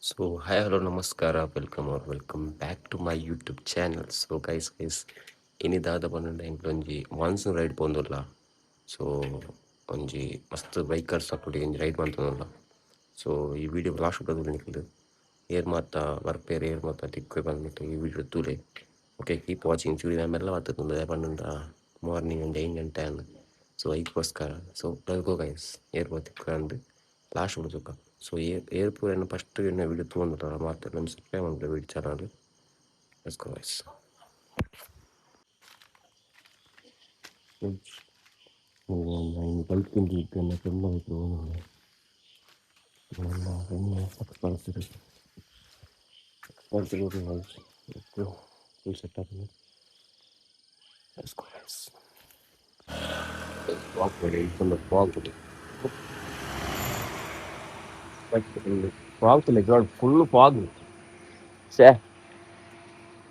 So hi, hello, namaskara, welcome back to my YouTube channel. So guys, ಇನ್ನಿದಾದ ಪನ್ನೊಂದು ಎಂಕ್ಲೊಂಜಿ monsoon ride ಪೋಂದುಲ್ಲ. So ಒಂಜಿ ಮಸ್ತ್ ಬೈಕರ್ಸ್ ಅಕ್ಕುಡಿ ಒಂಜಿ ರೈಡ್ ಮಂತೊಂದುಲ್ಲ. ಸೊ ಈ ವಿಡಿಯೋ ಲಾಸ್ಟ್ ಬದಲು ನಿಕ್ಲು ಏರ್ ಮಾತ ಬರ್ಪೇರು ಏರ್ ಮಾತ ತಿಕ್ಕು ಬಂದ್ಬಿಟ್ಟು ಈ ವಿಡಿಯೋ ತೂಲೆ. ಓಕೆ, ಕೀಪ್ ವಾಚಿಂಗ್ ಚೂಡಿ ನಮ್ಮೆಲ್ಲ ಮಾತಾಡ್ತಂದ ಪನ್ನೊಂದ ಮಾರ್ನಿಂಗ್ ಒಂದು 8 ಗಂಟೆ. ಸೊ ಐಕ್ಕೋಸ್ಕರ ಸೊ ಗೋ ಗೈಸ್ ಏರ್ ಮಾತ ತಿಕ್ಕು ಅಂದು ಲಾಸ್ಟ್ ಬಿಡ್ತಕ್ಕ. ಸೊ ಏರ್ಪುರನ್ನು ಫಸ್ಟ್ ವಿಡಿಯೋ ತೊಗೊಂಡ್ರ ಮಾತ್ರ ನಮ್ಮ ಸಬ್ಸ್ಕ್ರೈಬ್ ಮಾಡಿದ್ರೆ video channel let's go guys. ಕಲ್ತ್ಕೊಂಡಿದ್ದನ್ನು ತುಂಬ setup let's go guys. Walk ಮಾಡಿ ತುಂಬ ವಾಕ್ ಮಾಡಿ fog to like God, full fog. Say,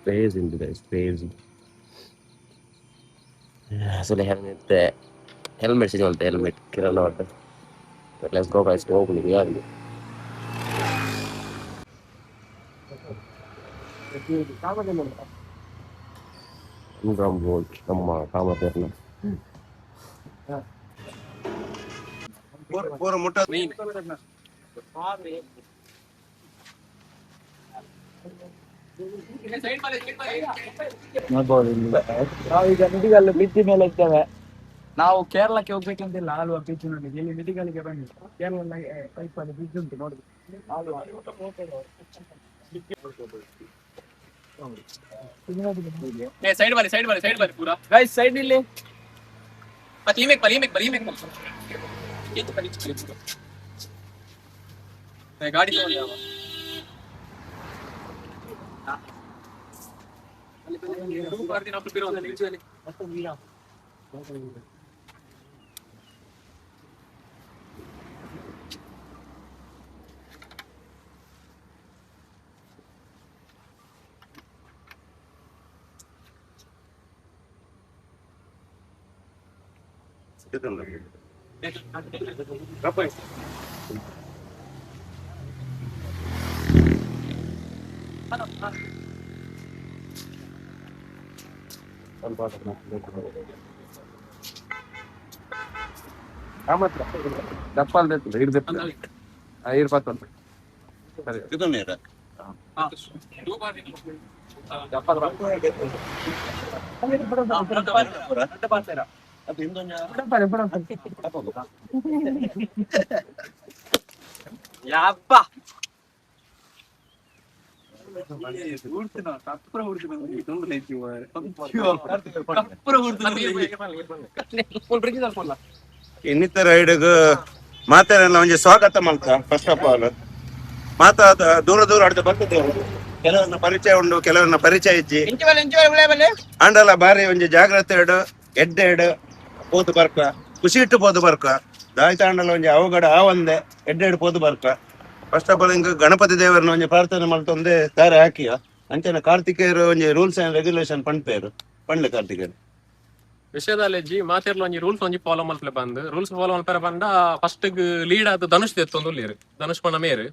crazy, guys, crazy. So the helmet is on the helmet. Kerala water. But let's go, guys. Go open the yard. Drum roll. Come on, ನಾವೀಗ ಮಿಡಿಗಲ್ಲು bridge ಮೇಲೆ ಇದ್ದೇವೆ. ನಾವು ಕೇರಳಕ್ಕೆ ಹೋಗ್ಬೇಕಂತಿಲ್ಲ. ಆಲ್ವಾ beach ನೋಡಿ ಇಲ್ಲಿ ಮಿಡಿಗಲ್ಗೆ ಬನ್ನಿ. Kerala ಪೈಪಲ್ಲಿ bridge ಉಂಟು ನೋಡಿ. ಸೈಡ್ ಬಾರಿ ಪೂರಾ ಗೈಸ್ ಸೈಡ್ ಇಲ್ಲಿ ಮತ್ತೆ ಈಮೆಕ್ ಬಲಿ ಗಾಡಿ ತಗೊಂಡು ಯಾವ ದಪ್ಪಲ್ ಇರ್ಬತ್ತಂತ ಸರಿ ಯಪ್ಪ ಇನ್ನಿತರ ರೈಡ್ಗ್ ಮಾತಾಡಲ್ಲ ಒಂಜಿ ಸ್ವಾಗತ ಮಲ್ತ. ಫಸ್ಟ್ ಆಫ್ ಆಲ್ ಮಾತಾದ ದೂರ ಆಡ್ದು ಬರ್ತದೇವು. ಕೆಲವರನ್ನ ಪರಿಚಯ ಉಂಡು, ಕೆಲವರನ್ನ ಪರಿಚಯ ಇಜ್ಜಿ ಅಂಡಲ ಬಾರಿ ಒಂಜಿ ಜಾಗ್ರತೆ ಎಡ್ಡೆ ಪೋದು ಬರ್ಕ ಖುಷಿ ಇಟ್ಟು ಪೋದು ಬರ್ಕ ದಾಯ್ತ ಅಂಡಲ ಒಂಜಿ ಅವಗಡ ಒಂದೇ ಎಡ್ಡೆ ಪೋದು ಬರ್ಕ. ಫಸ್ಟ್ ಆಫ್ ಆಲ್ ಹಿಂಗ ಗಣಪತಿ ದೇವರನ್ನ ಒಂಜಿ ಪ್ರಾರ್ಥನೆ ಮಲ್ತೊಂದೆ ತಾರೆ ಹಾಕಿಯ ಅಂಚೆನ ಕಾರ್ತಿಕೇಯರು ಒಂಜಿ ರೂಲ್ಸ್ ಅಂಡ್ ರೆಗ್ಯುಲೇಷನ್ ಪಂಡ್ಲೆ ಕಾರ್ತಿಕೇಯರು ವಿಷಯದಲ್ಲಿ ಮಾತಿರ್ಲ ಒಂಜಿ ರೂಲ್ಸ್ ಒಂಜಿ ಫಾಲೋ ಮಲ್ಪಲೆ ಬಂದು ರೂಲ್ಸ್ ಫಾಲೋ ಮಲ್ಪರ ಬಂದ ಫಸ್ಟ್ ಲೀಡ್ ಆದ ಧನುಷ್ ತೆತ್ತೊಂದು ಲೇರು ಧನುಷ್ ಪಣ ಮೇರು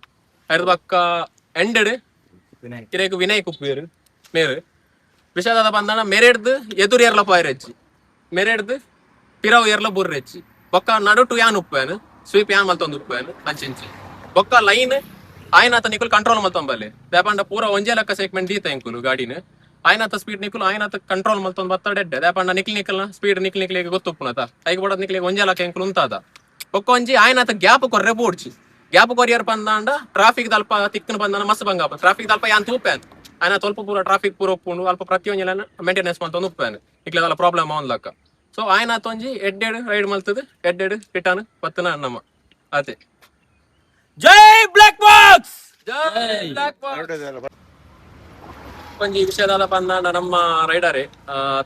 ಅದ್ರ ಪಕ್ಕ ಎಂಡೆಡ್ ಕಿರೇಕು ವಿನಯ್ ಕುಪ್ಪೇರು ಮೇರು ವಿಷಯದ ಬಂದ ಮೆರೆಡ್ದು ಎದುರು ಏರ್ಲ ಪಾಯ್ರೆಚ್ಚಿ ಮೆರೆಡ್ದು ಪಿರವ್ ಏರ್ಲ ಬುರ್ರೆಚ್ಚಿ ಬೊಕ್ಕ ನಡುಟು ಯಾನ್ ಉಪ್ಪೇನು ಸ್ವೀಪ್ ಯಾನ್ ಮಲ್ತೊಂದು ಉಪ್ಪೇನು ಅಂಚೆಂಚಿ ಬೊಕ್ಕ ಲೈನ್ ಆಯ್ನಾತ ನಿಕುಲ್ ಕಂಟ್ರೋಲ್ ಮಲ್ತೊಂಬಲ್ಲಿ ದೇಪಂಡ ಪೂರ ಒಂಜೇ ಲೆಕ್ಕ ಸೆಗ್ಮೆಂಟ್ ದೀತ ಎಂಕುಲು ಗಾಡಿನ ಆಯ್ನಾತ ಸ್ಪೀಡ್ ನಿಕುಲು ಆಯ್ನಾತ ಕಂಟ್ರೋಲ್ ಮಲ್ತೊಂದು ಬತ್ತಡೆಡ್ಡೆ ದೇಪಂಡ ನಿಕ್ಲಿನ ಸ್ಪೀಡ್ ನಿಕ್ಲಿಗೆ ಗೊತ್ತುಪ್ಪುನತ ಐಗೆ ಬಡದ್ ನಿಕ್ಲಿಗೆ ಒಂಜೇ ಲೆಕ್ಕ ಎಂಕುಲು ಉಂತಾದ ಬೊಕ್ಕ ಒಂಜಿ ಆಯ್ನಾತ ಗ್ಯಾಪ್ ಕೊರ್ರೆ ಬೋಡ್ಚಿ ಗ್ಯಾಪ್ ಕೊರಿಯರ್ ಬಂದಾಂಡ ಟ್ರಾಫಿಕ್ ದಲ್ಪ ತಿಕ್ಕನ ಬಂದಾನ ಮಸ್ತ್ ಬಂಗಾಪ ಟ್ರಾಫಿಕ್ ದಲ್ಪ ಯಾನ್ ತೂಪೇನ್ ಆಯ್ನ ಸ್ವಲ್ಪ ಪೂರ ಟ್ರಾಫಿಕ್ ಪೂರ ಒಪ್ಪುಂಡು ಅಲ್ಪ ಪ್ರತಿಯೊಂಜಲ ಮೇಂಟೆನೆನ್ಸ್ ಮಲ್ತೊಂದು ಉಪ್ಪೇನು ಇಕ್ಲೆದಲ್ಲ ಪ್ರಾಬ್ಲಮ್ ಅವನ್ ಲೆಕ್ಕ. ಸೊ ಆಯ್ನಾತ ಒಂಜಿ ಎಡ್ಡೆಡ್ ರೈಡ್ ಮಲ್ತದ ಎಡ್ಡೆಡ್ ರಿಟರ್ನ್ ಪತ್ತನ ನಮ್ಮ ಅದೇ ಜೈ ಬ್ಲಾಕ್ ಬಾಕ್ಸ್ ಒಂಜಿ ವಿಷಯದ ಬಂದ ನಮ್ಮ ರೈಡರೇ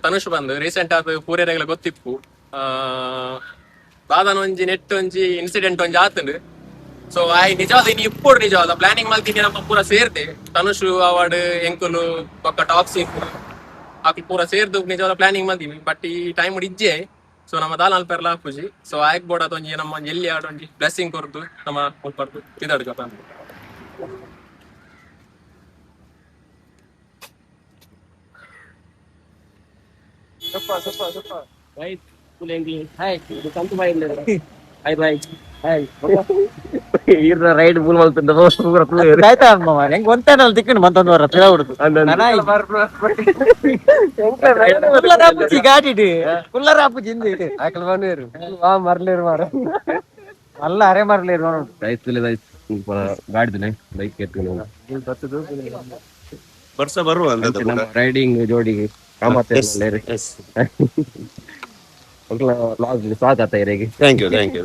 ತನುಷ್ ಬಂದು ರೀಸೆಂಟ್ ಆದ ಪೂರ್ಯರೆಗಳ ಗೊತ್ತಿಪ್ಪು ದಾದನ ಒಂಜಿ ನೆಟ್ ಒಂಜಿ ಇನ್ಸಿಡೆಂಟ್ ಒಂಜಿ ಆತಂಡು. ಸೊ ಆಯ್ ನಿಜವಾದ ಇನ್ನು ಇಪ್ಪಡು ನಿಜವಾದ ಪ್ಲಾನಿಂಗ್ ಮಲ್ತೀನಿ ನಮ್ಮ ಪೂರ ಸೇರ್ತೆ ತನುಷ್ ಅವಾರ್ಡ್ ಎಂಕುಲು ಪಕ್ಕ ಟಾಕ್ಸಿಕ್ ಆಕಲು ಪೂರ ಸೇರ್ದು ನಿಜವಾದ ಪ್ಲಾನಿಂಗ್ ಮಲ್ತೀನಿ ಬಟ್ ಈ ಟೈಮ್ ಇಜ್ಜೆ. ಸೊ ನಮ್ಮ ದಾಲ್ ಅಲ್ಪೆರ್ಲ ಹಾಕುಜಿ ಸೊ ಆಯ್ಕ್ ಬೋಡದೊಂಜಿ ನಮ್ಮ ಎಲ್ಲಿ ಆಡೊಂಜಿ ಬ್ಲೆಸ್ಸಿಂಗ್ ಕೊರ್ದು ನಮ್ಮ ಕೊರ್ದು ಇದಡ್ಕ ರೈಡ್ ಮೂಲ ಹೆಂಗ್ ಒಂತೇನಲ್ಲ ತಿಕ್ಕೊಂಡು ಮತ್ತೊಂದು ವಾರ ತಿಳಬಿಡುದು ಗಾಡಿ ಕುಲ್ಲರ್ ಹಾಪು ಜಿಂದಿ ಆಕಲ್ ಬನ್ನಿರು ಮರ್ಲಿರು ಮಾರ ಅಲ್ಲ ಅರೆ ಮರ್ಲಿರು ಗಾಡಿದ ಬೈಕ್ ಎತ್ಕೊಂಡು ವರ್ಷ ಬರುವ ರೈಡಿಂಗ್ ಜೋಡಿಗೆ ಸ್ವಾಗತ ಇರಿಗೆ thank you thank you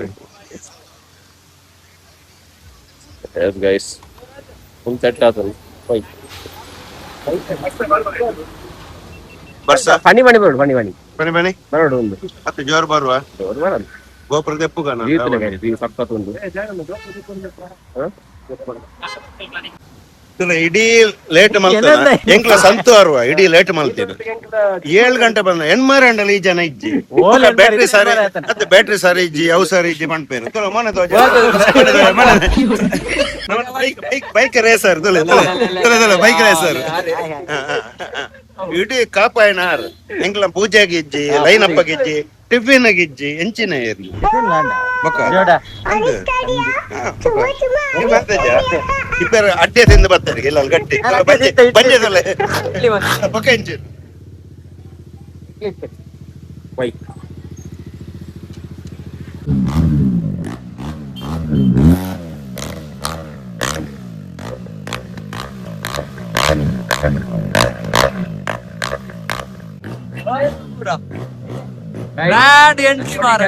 guys full set ಆತಲ್ಲ ವರ್ಷ ಫನಿ ಬನ್ನಿ ಬರೋಡು ಬನ್ನಿ ಬನ್ನಿ ಬನ್ನಿ ಬನ್ನಿ ಬರೋಡು ಒಂದು ಮತ್ತೆ ಜೋರು ಬರುವ ಬರೋದು ಗೋಪುರದ ಎಪ್ಪುಗಾನ ಸಖತ್ ಒಂದು ಇಡೀ ಲೇಟ್ ಮಲ್ತಾನ ಎಂಕ್ಲ ಸಂತು ಅರುವ ಇಡೀ ಲೇಟ್ ಮಲ್ತೀನಿ 7 ಗಂಟೆ ಬಂದ ಎಣ್ಮಾರಂಡಲ್ಲಿ ಈ ಜನ ಇಜ್ಜಿ ಬ್ಯಾಟ್ರಿ ಸಾರಿ ಮತ್ತೆ ಬ್ಯಾಟ್ರಿ ಸಾರಿ ಇಜ್ಜಿ ಅವು ಸಾರಿ ಇಜ್ಜಿ ಮಣ್ಪೇರು ತುಳ ಮನೆ ಬೈಕ್ ರೇಸರ್ ತುಳ ಬೈಕ್ ರೇಸರ್ ಇಡೀ ಕಾಪಾಯನಾರ್ ಎಂಕ್ಲ ಪೂಜೆಗೆ ಇಜ್ಜಿ ಲೈನ್ ಅಪ್ಪಗೆ ಇಜ್ಜಿ ಟಿಫಿನ್ ಗಿಜ್ಜಿ ಎಂಚಿನ ಇರ್ಲಿ ಇಬ್ಬರು ಅಡ್ಡೆ ತಿಂದು ಬರ್ತಾರೆ ಇಲ್ಲ ಗಟ್ಟಿ ಬಂಜೆದಲ್ಲ ಪಕ್ಕ ಎಂಚು ಬ್ರಾಂಡ್ ಎಂಟ್ರಿ ಮಾರ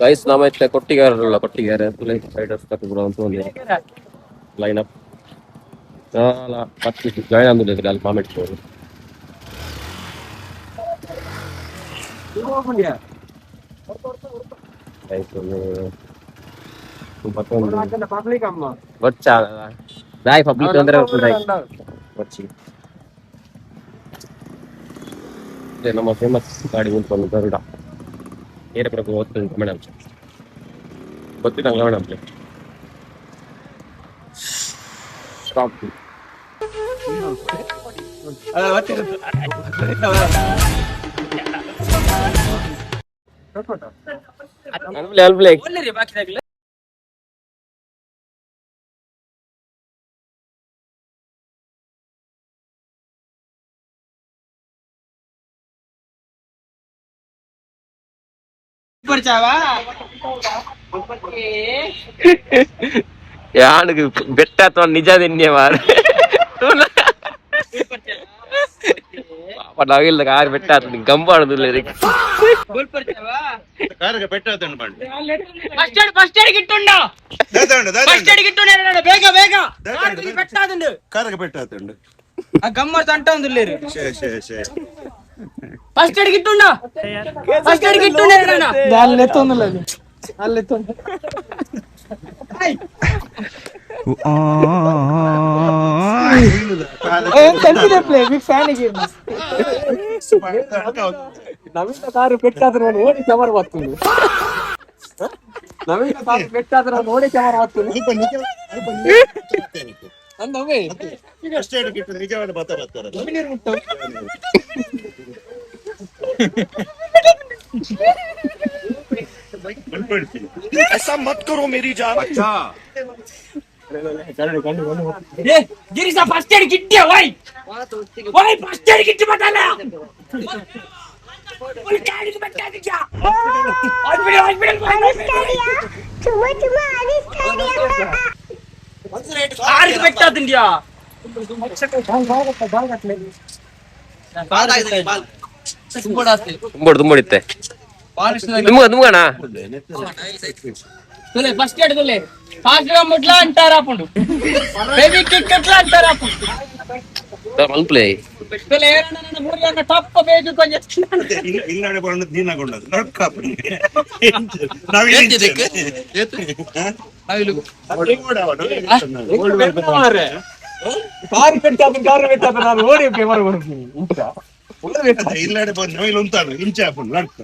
ಗೈಸ್ ನಾವೈತೆ ಕೊಟ್ಟಿಗಾರಲ್ಲ ಕೊಟ್ಟಿಗಾರ ರೈಡರ್ಸ್ ಕೂಡ ಅಂತ ಒಂದು ಲೈನ್ ಅಪ್ చాలా పత్తి జాయిన్ అందులేదు వాళ్ళు కామెంట్ చేయండి వచ్చా దాయి పబ్లిక్ తొందరగా వచ్చి ನಮ್ಮ ಫೇಮಸ್ ಗಾಡಿ ಉಂಟು ಗರುಡ ಏರಪುರಕ್ಕೆ ಹೋಗ್ತದೆ ಮೇಡಮ್ ಗೊತ್ತಿಲ್ಲ ಮೇಡಮ್ ಸ್ಟಾಪ್ ಯಾನಿಗೆ ಬೆಟ್ಟ ಅಥವಾ ನಿಜ ನಿನ್ನೆವಾರ ನಾವಿಲ್ಲ ಕಾರ್ ಬೆಟ್ಟ ಆತ ಗಂಬ ಆಡುದಿಲ್ಲ ಕಾರಿಗೆ ಬೆಟ್ಟ ಆತಂಡು ಮಾಡಿ ಕಾರಿಗೆ ಬೆಟ್ಟ ಆತಂಡು ಗಮ್ಮತ್ ಅಂಟ ಒಂದಿಲ್ಲ ಫಸ್ಟ್ ಏಡ್ ಗಿಟ್ಟುಂಡ ಫಸ್ಟ್ ಏಡ್ ಗಿಟ್ಟುಂಡ ಅಲ್ಲೇ ತೊಂದಿಲ್ಲ ಅಲ್ಲೇ ತೊಂದ ನವೀನ ಕಾರು ಪೆಟ್ಟಾದ್ರೆ ನೋಡಿ ಕ್ಯಾಮರಾ ಮಾಡ್ತೀನಿ ನವೀನ ಕಾರು ಪೆಟ್ಟಾದ್ರೆ ನೋಡಿ ಕ್ಯಾಮರಾ ಮಾಡ್ತೀನಿ ಅಂದವೇ ನಿಜವಾದ ಮಾತಾ ಬರ್ತಾರೆ ऐसा मत करो मेरी जान अच्छा ಗಿರಿಸ ಫಸ್ಟ್ ಏಡ್ ಗಿಟ್ಟಿ ವೈ ವೈ ಫಸ್ಟ್ ಏಡ್ ಗಿಟ್ಟಿ ಬದಲ ಒಳ್ಳೆ ಕಾಡಿಗೆ ಬಟ್ಟೆ ಹಾಸ್ಪಿಟಲ್ ಚುಮ್ಮ ಚುಮ್ಮ ಕಾಡಿಗೆ ಬೆಟ್ಟಾದಿಂದ್ಯಾ ತುಂಬಡಿತ್ತೆ ದುಮ್ಮಗಣ ఫస్ట్ ఏడు తులే ఫాస్ట్ గా ముట్లా అంటారా అప్పుడు బేబీ కిక్ ఎట్లా అంటారా అప్పుడు మలుపులే ಟಪ್ಪ ಬೇಕು ಕೊಂಚ ಇಲ್ಲಡೆ ಬಂದು ದಿನಗೊಂಡದ್ದು ಇಲ್ಲಡೆ ಬಂದು ನವಿಲು ಉಂಟಾನು ಇಂಚೆ ಹಾಕೊಂಡು ನಡ್ಕ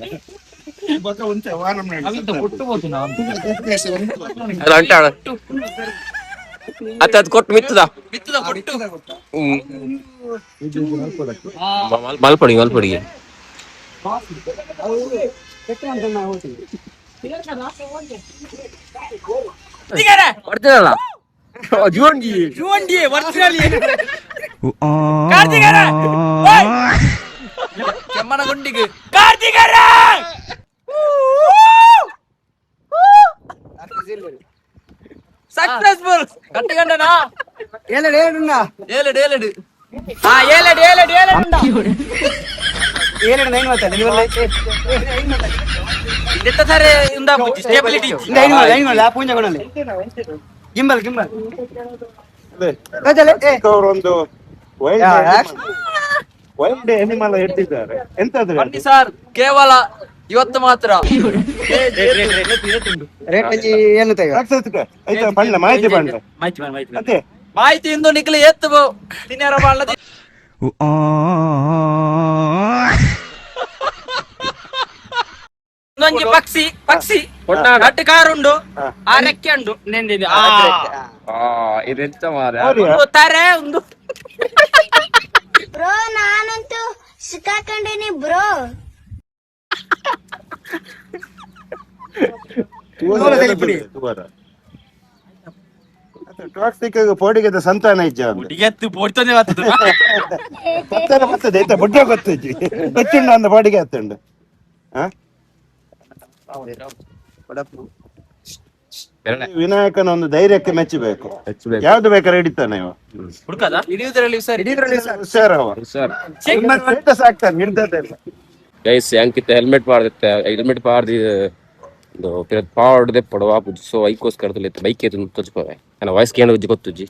ಬಕ್ಕ ಉಂಚೆ ವಾರಂ ಅದು ಕೊಟ್ಟು ಮಿತ್ತದ ಮಲ್ಪೊಡಿ ಮಲ್ಪೊಡಿಗೆ ಬರ್ತೀರಲ್ಲ ಜೀವನ್ಜಿ ಜುವಂಡಿ ವರ್ಷದಲ್ಲಿ ಕಾರ್ತಿಕರ ಕೆಮ್ಮನಗುಂಡಿಗೆ ಕಾರ್ತಿಕರ ಸಕ್ಸಸ್ಫುಲ್ ಕಟ್ಟಿಗಂಡನಾ ಏಳೆಡು ಏಳುಣ್ಣ ಏಳೆಡು ಏಳೆಡು ಹಾ ಏಳೆಡು ಏಳೆಡು ಏಳೆಡು ಏಳೆಡು ನೈನ್ ಮಾತಾಡಿ ಇದೆತ್ತ ಸರಿ ಇಂದ ಸ್ಟೇಬಿಲಿಟಿ ಪೂಂಜಗಳಲ್ಲಿ ಗಿಂಬಲ್ ಗಿಂಬಲ್ ಅವರೊಂದು ವೈಲ್ಡ್ ಎನಿಮಲ್ ಹಿಡಿದಿದ್ದಾರೆ ಎಂತದ್ದು ಬನ್ನಿ ಸರ್ ಕೇವಲ ಇವತ್ತು ಮಾತ್ರ ರೇಟ್ ಏನು ತೆಗ ಆಯ್ತಾ ಪಂಡ ಮಾಹಿತಿ ಪಂಡ ಮತ್ತೆ ಮಾಹಿತಿ ಇಂದು ನಿಕ್ಲಿ ಎತ್ತು ತಿನ್ಯಾರ ಬಾಳ ಒಂಜಿ ಪಕ್ಷಿ ಪಕ್ಷಿ ಅಟ್ಟು ಕಾರುಂಡು ಆ ರೆಕ್ಕೆ ಉಂಡು ನೆಂದಿದೆ ಇದೆಂತ ಮಾರ ಒಂದು ತಾರೆ ಒಂದು ಬ್ರೋ ನಾನಂತೂ ಸಿಕ್ಕಾಕೊಂಡೇನಿ ಬ್ರೋ. ಟಾಕ್ಸಿಕ್ ಪೋಡಿಗೆ ಸಂತಾನ ಇಜ್ಜ ಎತ್ತು ಪೋಡ್ತಾನೆ ಬರ್ತದೆ ಆಯ್ತಾ ಬೊಡ್ಡ ಗೊತ್ತಜ್ಜಿ ಗೊತ್ತುಂಡ ಅಂದ ಪಾಡಿಗೆ ಹತ್ತುಂಡು ವಿನಾಯಕನ ಒಂದು ಧೈರ್ಯಕ್ಕೆ ಮೆಚ್ಚಬೇಕು ಯಾವ್ದು ಬೇಕಾದ್ರೆ ಹಿಡಿತಾನೆ ಇವ ಹುಡುಕದ ಹಿಡಿಯುವುದರಲ್ಲಿ ಸರ್ ಹುಷಾರ್ ಅವ ಸ್ಟೇಟಸ್ ಆಗ್ತಾನೆ ಹಿಡ್ದಲ್ಲ ಗೈಸ್ ಅಂಕಿತ ಹೆಲ್ಮೆಟ್ ಪಾಡ್ದಿತ್ತೆ ಹೆಲ್ಮೆಟ್ ಪಾಡ್ದಿ ಪಾಡ್ದೆ ಪಡವಾ ಸೊ ಐಕೋಸ್ಕರ ಬೈಕ್ ಎತ್ತು ತೋಚ್ಕೋವೆ ನನ್ನ ವಾಯ್ಸ್ ಕೇಳ ಉಜ್ಜಿ ಗೊತ್ತುಜ್ಜಿ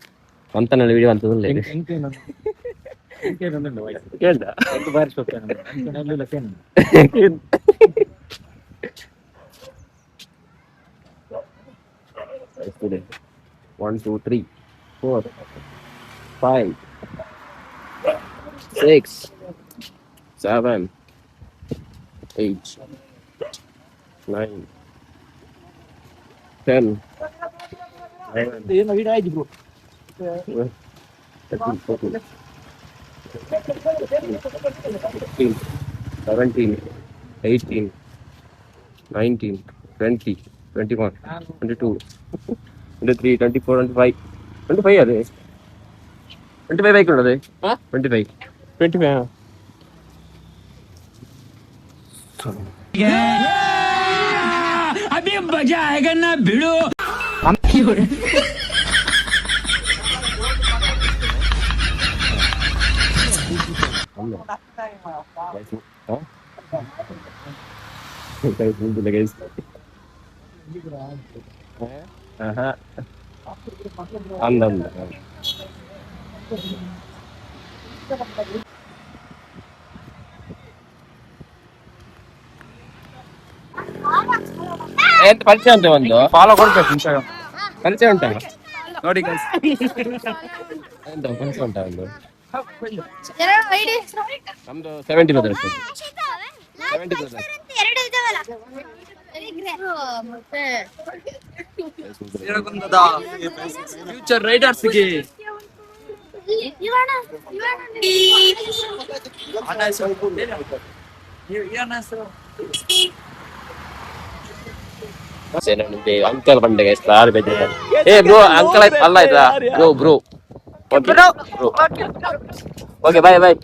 ಅಂತ ನನ್ನ ವಿಡಿಯೋ ಅಂತದಲ್ಲ ಕೇಳ್ದ 1 2 3 4 5 6 7 8 9 10 17 18 19 20 21 22 23 24 25 ಅದೇ 25 ಬೈಕ್ ಉಂಟದೆ 25 ಅಭಿ ಮಜಾ ಆएगा ना भिड़ो ಅಂದಂದ ಎಂತ ಪರಿಚಯ ಉಂಟು ಒಂದು ಫಾಲೋ ಕೊಡ್ಬೇಕು ಇನ್ಸ್ಟಾಗ್ರಾಮ್ ಪರಿಚಯ ಉಂಟಾ ನೋಡಿ guys. ಎಂತ ಪರಿಚಯ ಉಂಟಾ ಒಂದು ನಮ್ದು 70 ಬ್ರದರ್ಸ್ 70 ಬ್ರದರ್ಸ್ ಫ್ಯೂಚರ್ ರೈಡರ್ಸ್ ಗೆ ಅಂಕಲ್ ಬಂಡೆಗೆ ಸ್ಟಾರ್ ಬೇಜಾರ ಏ ಬ್ರೋ ಅಂಕಲ್ ಆಯ್ತು ಅಲ್ಲ ಆಯ್ತಾ ಬ್ರೋ ಓಕೆ ಬಾಯ್ ಬಾಯ್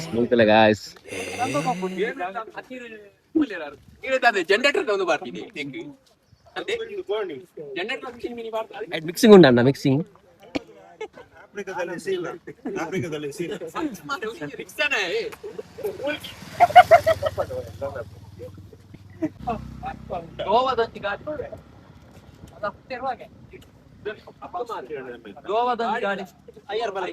ಸ್ಮೂತಲ್ಲ ಗಾಯ್ಸ್ ಜನರೇಟರ್ ಒಂದು ಬರ್ತೀನಿ ಮಿಕ್ಸಿಂಗ್ ಉಂಟಣ್ಣ ಮಿಕ್ಸಿಂಗ್ ಆಫ್ರಿಕಾದಲ್ಲಿ ಸೀಲ ಆಫ್ರಿಕಾದಲ್ಲಿ ಸೀಲ ಗೋವಾದಂತಿ ಗಾಡಿ ಗೋವಾದಂತಿ ಗಾಡಿ ಅಯ್ಯರ್ ಬಲ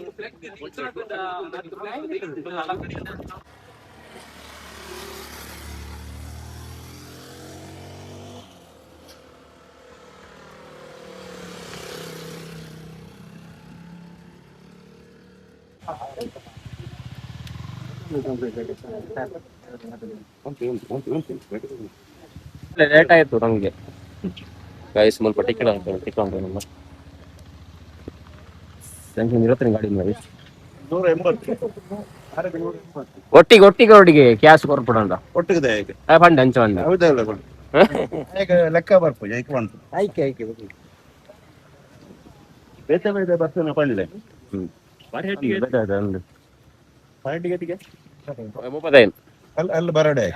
ಲೇಟ್ ಆಯ್ತು ನಮ್ಗೆ ಗಾಯ ಸ್ವಲ್ಪ ಟಿಕೆಟ್ ನಮ್ಮ ಸ್ಯಾಂಕ್ಷನ್ ಇರುತ್ತೆ ಗಾಡಿ ಮೇಲೆ 180 ಒಟ್ಟಿಗೆ ಕ್ಯಾಶ್ ಕೊರ್ಪಡಂಡ ಒಟ್ಟಿಗೆ ಫಂಡ್ ಹಂಚ ಫಂಡ್ ಹೌದಲ್ಲ ಈಗ ಲೆಕ್ಕ ಬರ್ಪು ಐಕೆ ಬಂತು ಐಕೆ ಬೇತೆ ಬರ್ತೇನೆ ಪಳ್ಳೆ ಮುಪ್ಪತ್ತೈದು ಅಲ್ಲಿ ಬರಡೆ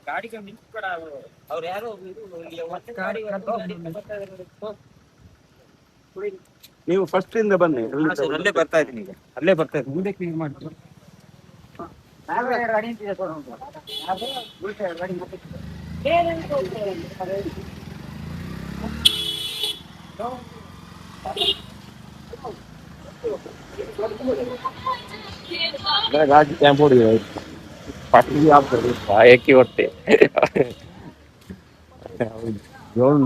ಗಾಡಿ ಅವ್ರು ಯಾರೋ ನೀವು ಫಸ್ಟ್ ಇಂದ ಬನ್ನಿ ಅಲ್ಲೇ ಬರ್ತಾ ಇದ್ದೀನಿ ಈಗ ಅಲ್ಲೇ ಬರ್ತಾ ಇದ್ದೀನಿ ಮುಂದೆ ಕ್ಲೀನ್ ಮಾಡ್ತೀನಿ ಗಾಡಿ ಕ್ಯಾಂಪ್ ಹೊಡಿ ಪಟ್ಟಿ ಬಾಯಕ್ಕೆ ಹೊಟ್ಟೆ ಡೌನ್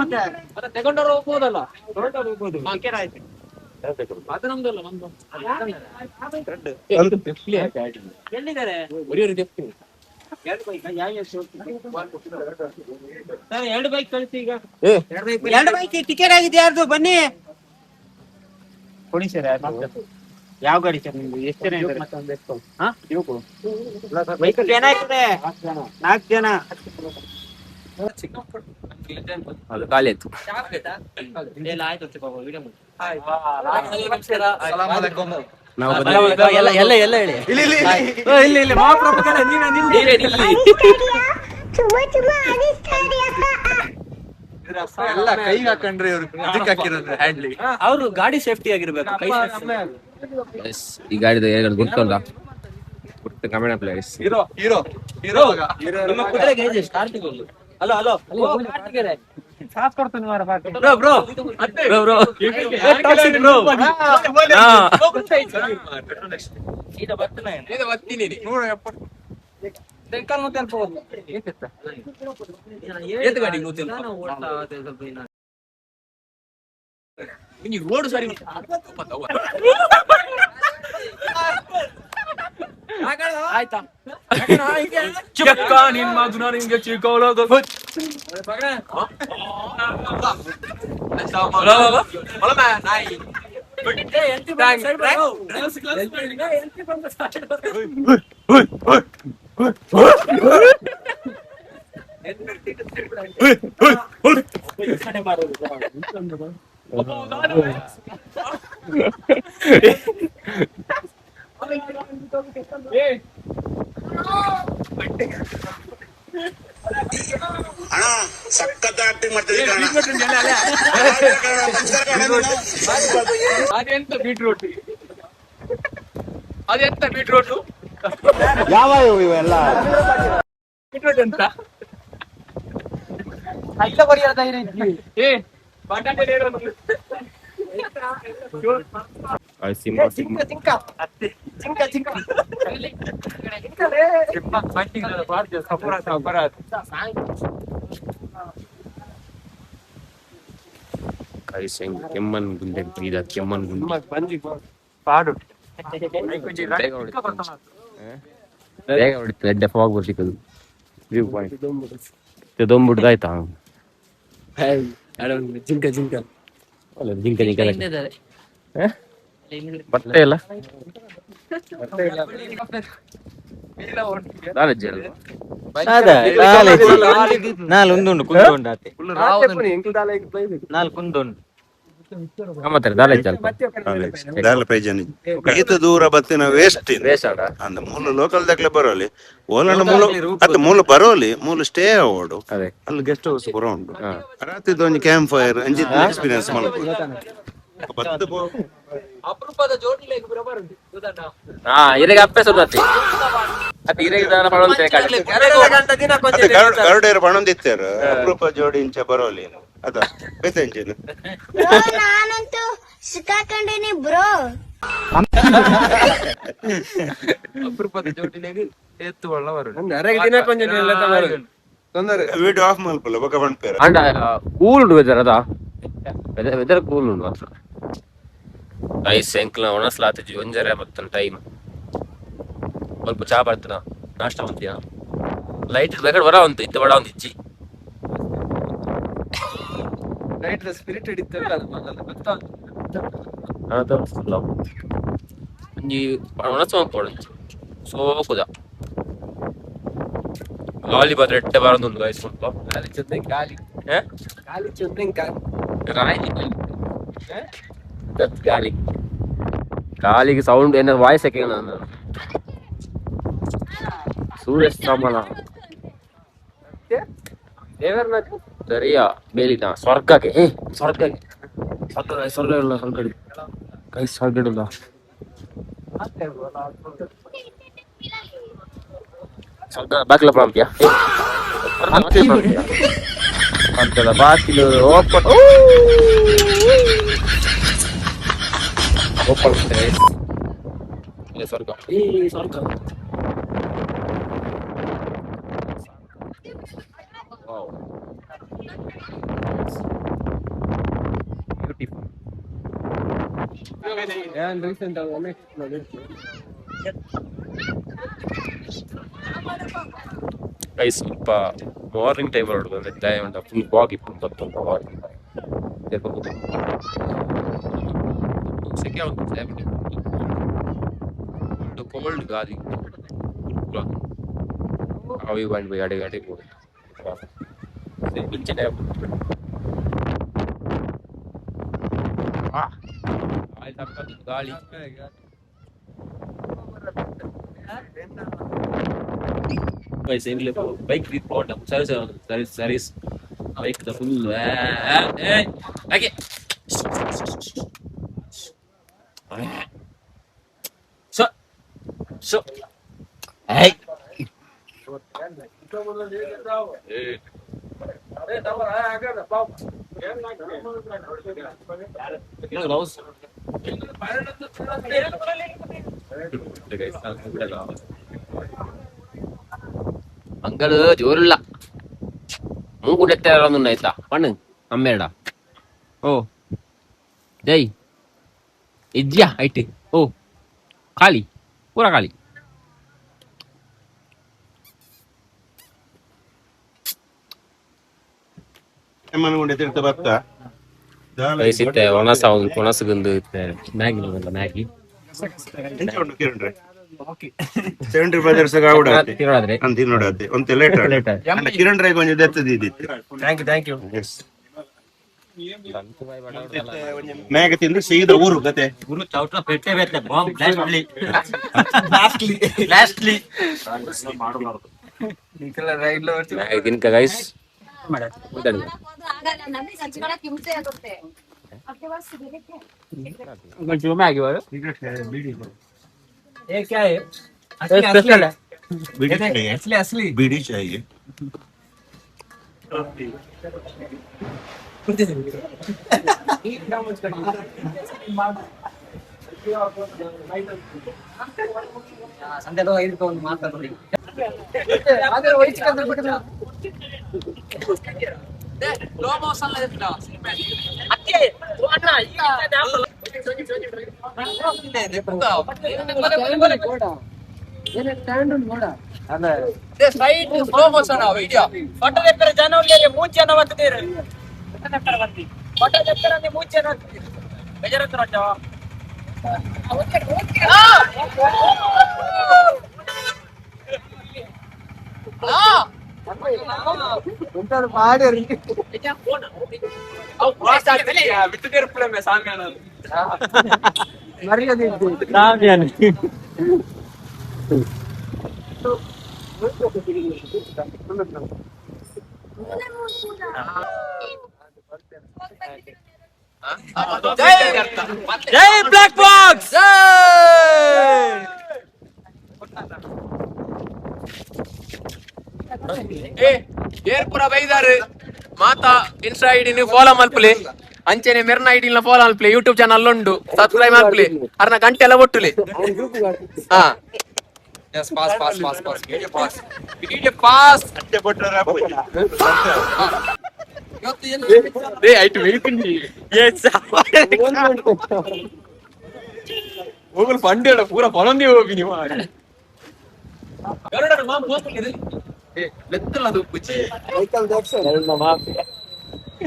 ಮತ್ತೆ ತಗೊಂಡವ್ರು ಹೋಗ್ಬೋದಲ್ಲ ಹೋಗ್ಬೋದು ಆಯ್ತು ಅದು ನಮ್ದಲ್ಲ ನಮ್ದು ಎಲ್ಲಿದ್ದಾರೆ ಎರಡು ಬೈಕ್ ಕಳಿಸಿ ಈಗ ಎರಡು ಬೈಕ್ ಟಿಕೆಟ್ ಆಗಿದೆ ಯಾರ್ದು ಬನ್ನಿ ಕೊಡಿ ಸರ್ ಯಾವ ಗಾಡಿ ಸರ್ ನಿಮ್ದು ಎಷ್ಟು ಜನ ಬೈಕ್ ಜನ ಇದೆ 4 ಜನ ಅದು ಖಾಲಿ ಆಯ್ತು ನಾವು ಚುಮ್ಮ ಚುಮ್ಮ ಅನಿಸ್ತಾರ್ಯ ಎಲ್ಲ ಕೈಗೆ ಹಾಕೊಂಡ್ರೆ ಇವ್ರು ಇದಕ್ಕೆ ಹಾಕಿರೋದು ಹ್ಯಾಂಡ್ಲಿ ಅವರು ಗಾಡಿ ಸೇಫ್ಟಿ ಆಗಿರ್ಬೇಕು ಕೈ ಈ ಗಾಡಿದ ಗುರ್ತಲ್ಲ ಗುರ್ತು comment please hero hero hero ನಿಮ್ಮ ಕುದುರೆಗೆ ಸ್ಟಾರ್ಟಿಂಗ್ ಹಲೋ ಹಲೋ ಸಾಥ್ ಕೊಡ್ತೀನಿ ಮಾರ bro bro bro toxic bro ಈಗ ಬರ್ತೀನಿ ಇದು ಬರ್ತೀನಿ 170 ತೆಂಕಲ್ ಮತ್ತೆ ಅಲ್ಪ ಏತ್ ಗಾಡಿ ನೀ ರೋಡ್ ಸರಿ ಆಯ್ತಾ ಚಿಕ್ಕ ನಿನ್ ಮಗನ ನಿಂಗೆ ಚಿಕ್ಕವಳಗ ನಾಯಿ ಅಣ್ಣ ಸಖತ್ ಆಕ್ಟಿಂಗ್ ಮಾಡ್ತಿದ್ದೀವಿ ಅದೆಂತ ಬೀಟ್ರೂಟ್ ಅದೆಂತ ಬೀಟ್ರೂಟ್ ಯಾವ ಇವೆಲ್ಲ ಬೀಟ್ರೂಟ್ ಅಂತ ಇಲ್ಲ ಬರಿಯದ ಏ ಬಟಾಟೆ ಸಿಂಹ ಕೆಮ್ಮನ್ ಗುಂಡೆ ಬೀದ ಕೆಮ್ಮನ್ ಗುಂಡೆ ಬೇಗ ಹೊಡಿತದೆ ಎಡ್ಡೆ ಫಾಗ್ ಬರ್ಸಿಕ್ಕದು ವ್ಯೂ ಪಾಯಿಂಟ್ ದೊಂಬಿಡ್ದಾಯ್ತಾ ಜಿಂಕ ಜಿಂಕ ಅಲ್ಲ ಜಿಂಕ ಜಿಂಕ ಬಟ್ಟೆ ಇಲ್ಲ ನಾಲೆಡ್ಜ್ ಅಲ್ವಾ నాలుగు ఉండు కుందుండు అతే నాలుగు కుందుండు ಗಮ್ಮತ್ತಾರೆ ದಾಲ ಇತ್ತು ಅಲ್ಪ ದಾಲ ಪೈಜಾನಿ ಐತ ದೂರ ಬತ್ತಿನ ವೇಸ್ಟ್ ವೇಷಾಡ ಅಂದ ಮೂಲ ಲೋಕಲ್ ದಾಖಲೆ ಬರೋಲಿ ಓಲಂಡ ಮೂಲ ಅತ್ತ ಮೂಲ ಬರೋಲಿ ಮೂಲ ಸ್ಟೇ ಆವೋಡು ಅದೇ ಅಲ್ಲಿ ಗೆಸ್ಟ್ ಹೌಸ್ ಪೂರ ಉಂಟು ರಾತ್ರಿ ಒಂಜಿ ಕ್ಯಾಂಪ್ ಫೈರ್ ಅಂಜಿತ್ ಎಕ್ಸ್ಪೀರಿಯನ್ಸ್ ಮಾಡ್ಬೋದು ಅಪರೂಪದ ಜೋಡಿಲೆಗ್ ಬರಬಾರದು ಗೊತ್ತಾಟ ಹಾ ಇರೆಗೆ ಅಪ್ಪೆ ಸುತ್ತತಿ ಅದು ಇರೆಗೆ ದಾನ ಮಾಡೋದು ಬೇಕಾಗಿ ಗಂಟ ದಿನ ಕೊಂಚ ಅದೇ ಗರುಡೇರು ಪಣೊಂದಿತ್ತೇರು ಅಪರೂಪ ಜೋಡಿ ಇಂಚ ಬರೋಲಿ ಅದ ಬೇತಂಚಿನ ಬ್ರೋ ನಾನಂತೂ ಸಿಕ್ಕಾಕೊಂಡೇನಿ ಬ್ರೋ. ಅಪರೂಪದ ಜೋಡಿಲೆಗ್ ಎತ್ತು ಒಳ್ಳ ಬರೋದು ಅರೆಗೆ ದಿನ ಕೊಂಚ ತೊಂದರೆ ವಿಡಿಯೋ ಆಫ್ ಮಲ್ಪಲ್ಲ ಬೊಕ ಬಂದ್ಪೇರ ಅಂಡ ಕೂಲ್ ಉಂಟು ವೆದರ್ ಅದಾ ವೆದರ್ ಕೂಲ್ ಉಂಟು ಮಾತ್ರ ಐಸ್ ಎಂಕ್ಲ ಒಣಸ್ಲಾತಿಜಿ ಒಂಜರೆ ಮತ್ತೊಂದು ಟೈಮ್ ಸ್ವಲ್ಪ ಚಾ ಬರ್ತದ ನಾಷ್ಟ ಮಾಡ್ತೀಯ ಲೈಟ್ ಬೇಕಾದ್ರೆ ಬರ ಒಂದು ಇತ್ತು ಬಡ ಒಂದು ಇಜ್ಜಿ ನೈಟ್ ಸ್ಪಿರಿಟ್ ಹಿಡಿತಲ್ಲ ಅದು ಗೊತ್ತಾ ಒಂಜಿ ಒಣಸ ಕೊಡಂಜಿ ಸೋಕುದ ಗಾಳಿ ಬದ್ರೆ ಎಟ್ಟೆ ಬರೋದೊಂದು ಐಸ್ ಸ್ವಲ್ಪ ಗಾಲಿ ಚಂದ ಗಾಲಿ ಗಾಲಿ ಚಂದ ಗಾಳಿ ಗಾಳಿಗೆ ಸೌಂಡ್ ಏನಾದ್ರು ವಾಯ್ಸ್ ಹಾಕಿ ನಾನು ಸೂರ್ಯ ಶ್ರಮಣ ದೇವರನ್ನ ಸರಿಯಾ ಬೇಲಿನ ಸ್ವರ್ಗಕ್ಕೆ ಸ್ವರ್ಗಕ್ಕೆ ಸ್ವರ್ಗ ಇಲ್ಲ ಸ್ವರ್ಗ ಕೈ ಸ್ವರ್ಗ ಇಡಲ್ಲ ಸ್ವರ್ಗ ಬಾಗಿಲ ಪ್ರಾಂತ್ಯ ಅಂತದ ಬಾಗಿಲು ಓಪನ್ ಓಪನ್ ಸ್ವರ್ಗ ಸ್ವರ್ಗ ಬ್ಯೂಟಿಫುಲ್ ಏನ್ ರೀಸೆಂಟ್ ಆಗಿ ಒಮ್ಮೆ ಕೈ ಸ್ವಲ್ಪ ಮಾರ್ನಿಂಗ್ ಟೈಮ್ ಹೊರಡುದು ಅಂದ್ರೆ ದಯ ಉಂಟ ಫುಲ್ ಬಾಗ್ ಇಪ್ಪು ಸೆಕೆ ಉಂಟು ಕೋಲ್ಡ್ ಗಾಳಿ ಅವಿ ಬಂದು ಗಾಡಿ ಗಾಡಿ ಗಾಳಿ ಬೈಕ್ ಸರ್ವಿಸ್ ಬೈಕ್ ಫುಲ್ ಹಾಗೆ ಸೊ ಅಂಗಳು ಜೋರಿಲ್ಲ ಮೂಗುಡೆತ್ತ ಆಯ್ತಾ ಪಣ್ಣು ಅಮ್ಮೇಡ ಓ ಜೈ ಇದ್ಯಾ ಐಟಿ ಓ ಖಾಲಿ ಪೂರಾ ಖಾಲಿ ತಿರ್ತ ಬತ್ತ ಸಿತ್ತೆ ಒಣಸಗೊಂದು ಮ್ಯಾಗಿ ಮ್ಯಾಗಿ ಕಿರಣ್ರೆ 70 ಬಜರ್ಸ್ ಗಾವುಡ ತಿನ್ನೋದಾದ್ರೆ ಅಂತಿನೋಡತ್ತೆ ಒಂತೆ ಲೇಟ್ ಅಲ್ಲ ಕಿರಣ್ರೆ ಕೊಂಚ ದೆತ್ತದಿದ್ದಿತ್ತು ಥ್ಯಾಂಕ್ ಯು ಮ್ಯಾಗ ತಿಂದು ಸೀದಾ ಊರು ಕತೆ ಗುರು ಚೌಟ್ರ ಪೆಟ್ಟೆ ಬೇತೆ ಬಾಂಬ್ ಲಾಸ್ಟ್ಲಿ ನಿಕಲ ರೈಡ್ಲ ಬರ್ತೀವಿ ಮ್ಯಾಗಿ ತಿನ್ಕ ಗೈಸ್ ಮ್ಯಾಗಿ ये क्या है स्पेशल है असली बीड़ी चाहिए ಸಂದೇಹ ಐದು ಒಂದು ಮಾತಾಡಿ ಲೋ ಮೋಷನ್ ಅಕ್ಕೆ ಅಣ್ಣ ಜೈ ಬ್ಲಾಕ್ ಬಾಕ್ಸ್ ಏರ್ಪುರ ಬೈದಾರು ಮಾತಾ ಇನ್ಸ್ಟಾ ಐಡಿನ ಫಾಲೋ ಮಲ್ಪಲೆ ಅಂಚೆನೆ ಮೆರ್ನ ಐಡಿನ ಫಾಲೋ ಮಲ್ಪಲೆ ಯೂಟ್ಯೂಬ್ ಚಾನಲ್ ಉಂಡು ಸಬ್ಸ್ಕ್ರೈಬ್ ಮಲ್ಪಲೆ ಅರ್ನ ಗಂಟೆ ಎಲ್ಲ ಒಟ್ಟುಲೆ ಹಾ ಹೋಗಲು ಫಂಡ್ ಹೇಳ ಪೂರ ಪನೊಂದೇ ಹೋಗಿ ನೀವು ಲೆತ್ತಲ್ಲ ಉಪ್ಪುಚ್ಚಿ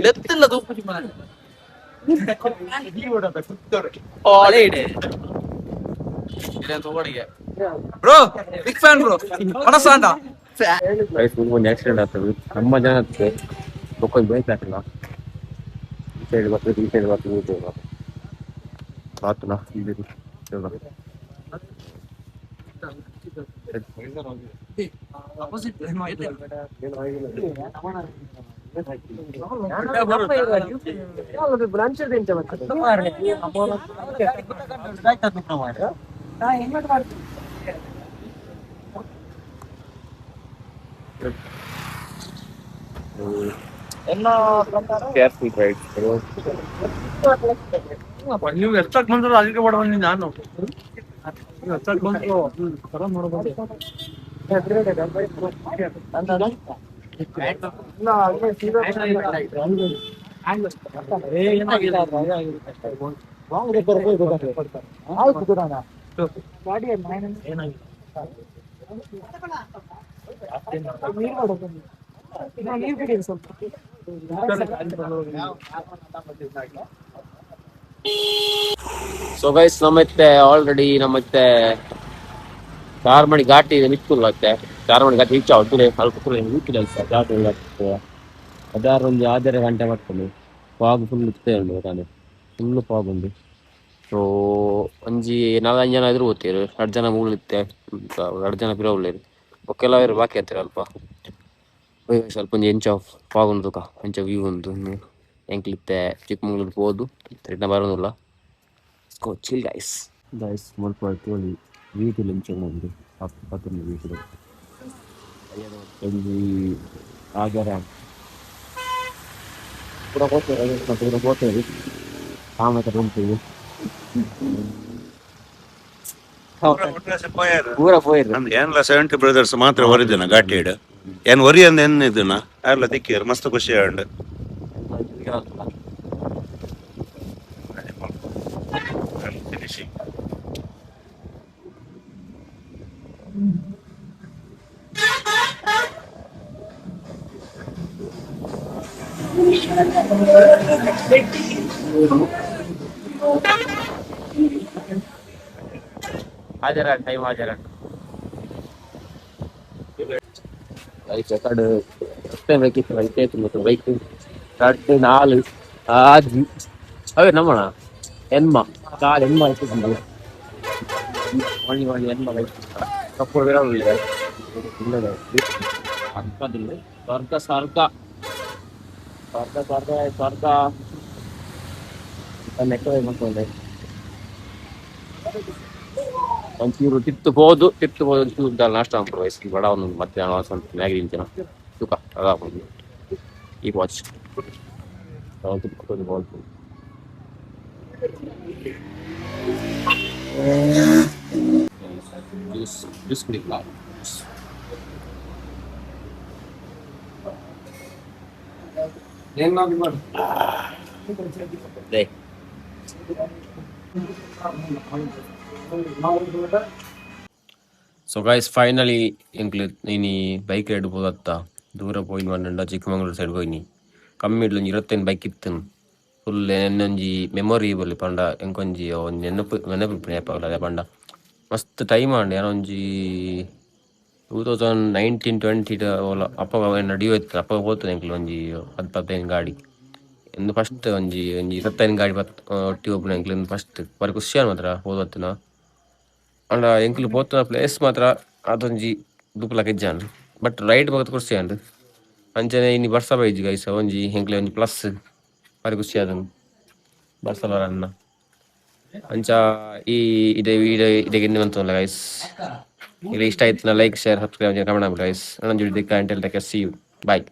ಲೆತ್ತಲ್ಲ ಉಪ್ಪುಚ್ಚಿ ಮಾಡಿ ಬ್ರೋ ಬಿಗ್ ಫ್ಯಾನ್ ಬ್ರೋ ಮನಸ್ಸಾಂಡ ಒಂದು ಆಕ್ಸಿಡೆಂಟ್ ಆಗ್ತದೆ ನಮ್ಮ ಜನಕ್ಕೆ ಒಕ್ಕೊಂದು ಬೈಕ್ ಹಾಕಲ್ಲ ಈ ಸೈಡ್ ಬರ್ತದೆ ಈ ಸೈಡ್ ಬರ್ತದೆ ಈ ಸೈಡ್ ಬರ್ತದೆ ಆತನ ಕೇರ್ಫುಲ್ ರೈಡ್ ನೀವು ಎಷ್ಟಕ್ಕೆ ಬಂದ್ರು ಅದಕ್ಕೆ ಬಡವನಿ ನಾನು ಎಷ್ಟಕ್ಕೆ ಬಂದ್ರು ನೋಡಬಹುದು ಸೊ ಗೈಸ್ ನಮ್ಮತ್ತೆ ಆಲ್ರೆಡಿ ನಮ್ಮತ್ತೆ ಚಾರ್ಮಡಿ ಘಾಟಿ ನಿಂತ್ಕೊಳ್ಳತ್ತೆ ಚಾರ್ಮಡಿ ಘಾಟಿ ಈಚೆ ಹೊಟ್ಟೆ ಸ್ವಲ್ಪ ನಿಂತಿಲ್ಲ ಘಾಟಿ ಅದಾರು ಒಂದು ಆಧರೆ ಗಂಟೆ ಮಾಡ್ಕೊಂಡು ಫಾಗ್ ಫುಲ್ ಇರ್ತೇ ಉಂಟು ತಾನೆ ಫುಲ್ಲು ಫಾಗ್ ಉಂಟು ಸೊ ಒಂಜಿ 4 ಜನ ಇದ್ರು ಓದ್ತೀರು 2 ಜನ ಮೂಳಿತ್ತೆ 2 ಜನ ಪಿರವುಳ್ಳೇರು ಕೆಲವರು ಬಾಕಿ ಆಗ್ತಾರೆ ಸ್ವಲ್ಪ ಒಂದು ಎಂಚ ಫಾಗ್ ಉಂಟು ಎಂಚ ವ್ಯೂ ಉಂಟು ಎಂಕ್ಲಿತ್ತೆ ಚಿಕ್ಕಮಂಗ್ಳೂರು ಹೋದು ರಿಟ್ನ ಬರೋದಿಲ್ಲ ಚಿಲ್ ಗೈಸ್ ಮುಲ್ಪ ತೋಳಿ ವೀಟಿಲ್ ಎಂಚ ಪತ್ತು ವೀಟಿಲ್ ಒಂದು ಆಗರ ಪೂರ ಕೋತೇರಿ ಕಾಮತ ಉಂಟು ಪೂರ ಪೋಯಿರು ಏನ್ಲ 70 ಬ್ರದರ್ಸ್ ಮಾತ್ರ ಒರಿದಿನ ಘಾಟಿಡ್ ಏನ್ ಒರಿ ಅಂದ ಏನ್ ಇದನ್ನ ಯಾರ್ಲ ದಿಕ್ಕಿರ್ ಮಸ್ತ್ ಖುಷಿ ಆಂಡ್ ಹಾಜರ ಟೈಮ್ ಹಾಜರ ಬೈಕ್ ರೆಕಾರ್ಡ್ ಅಷ್ಟೇ ಬೇಕಿತ್ತು ಬೈಕ್ ಮತ್ತು ಬೈಕ್ 4 ಆಜಿ ಅವೇ ನಮ್ಮಣ ಎನ್ಮ ಕಾಲು ಎನ್ಮ ಆಯ್ತು ಮಣಿ ಎನ್ಮ ಬೈಕ್ ಕಪ್ಪು ಇರಲಿಲ್ಲ ಇಲ್ಲದೆ ಅರ್ಕದಿಲ್ಲ ಸ್ವರ್ಗ ಸ್ವರ್ಗ ಸ್ವರ್ಗ ಸ್ವರ್ಗ ಸ್ವರ್ಗ ನೆಕ್ಕ ಮಾಡ್ಕೊಂಡೆ ಒಂಚೂರು ತಿತ್ತುಬೋದು ಒಂಚೂರು ನಾಷ್ಟ ಮಾಡ್ಬೋದು ವಯಸ್ಸಿಗೆ ಬಡ ಒಂದು ಮಧ್ಯಾಹ್ನ ಸ್ವಲ್ಪ ಮ್ಯಾಗಿ ತಿಂತೀನ ತೂಕ ಅದಾಗ್ಬೋದು ಈ ವಾಚ್ ಜ್ಯೂಸ್ ಕುಡಿಲ್ಲ ಸೊ ಗೈಸ್ ಫೈನಲಿ ಎಂಕ್ಲು ನೀನು ಬೈಕ್ ರೈಡ್ ಹೋದತ್ತ ದೂರ ಪೋಯಿನ ಬಂಡ ಚಿಕ್ಕಮಂಗ್ಳೂರು ಸೈಡ್ ಹೋಯ್ನಿ ಕಮ್ಮಿ ಇಡ್ಲು 25 ಬೈಕ್ ಇತ್ತನು ಫುಲ್ ಎನ್ನೊಂಜಿ ಮೆಮೊರಿಬಲ್ ಪಂಡ ಎಂಕೊಂಜಿ ಒಂದು ನೆನಪು ನೆನಪು ಜ್ಞಾಪಕ ಪಂಡ ಮಸ್ತ್ ಟೈಮ್ ಆಂಡ್ ಏನೊಂಜಿ 2019-20 ಅಪ್ಪ ನಡಿಯೋ ಇತ್ತು ಅಪ್ಪ ಹೋಗ್ತದೆ ಎಂಕ್ಲು ಒಂಜಿ 10-15 ಗಾಡಿ ಇಂದು ಫಸ್ಟ್ ಒಂಜಿ 25 ಗಾಡಿ ಒಟ್ಟಿ ಒಬ್ಬನ ಎಂಕ್ಲು ಫಸ್ಟ್ ಬಾರಿ ಖುಷಿ ಮಾತ್ರ ಹೋದ್ವತ್ತಿನ ಅಂಡ ಎಂಕ್ಲು ಪೋತುನ ಪ್ಲೇಸ್ ಮಾತ್ರ ಅದೊಂಜಿ ದುಪ್ಪುಲ ಕೆಜ್ಜಾನ್ ಬಟ್ ರೈಡ್ ಬಗ್ಗೆ ಖುಷಿ ಅಂಡ್ ಅಂಚನೆ ಇನ್ನು ಬರ್ಸ ಬೈಜಿ ಗೈಸ ಒಂಜಿ ಎಂಕ್ಲೆ ಒಂಜಿ ಪ್ಲಸ್ ಬಾರಿ ಖುಷಿ ಅದನ್ನು ಬರ್ಸ ಬರನ್ನ ಅಂಚ ಈ ಇದೇ ವಿಡಿಯೋ ಇದಕ್ಕೆ ಇನ್ನು ಬಂತಲ್ಲ ಗೈಸ್ ಇದು ಇಷ್ಟ ಆಯ್ತು ಲೈಕ್ ಶೇರ್ ಸಬ್ಸ್ಕ್ರೈಬ್ ಕಮೆಂಟ್ ಮಾಡಿ ಗೈಸ್ ನನ್ನ ಜೊತೆ ಸಿ ಯು ಬಾಯ್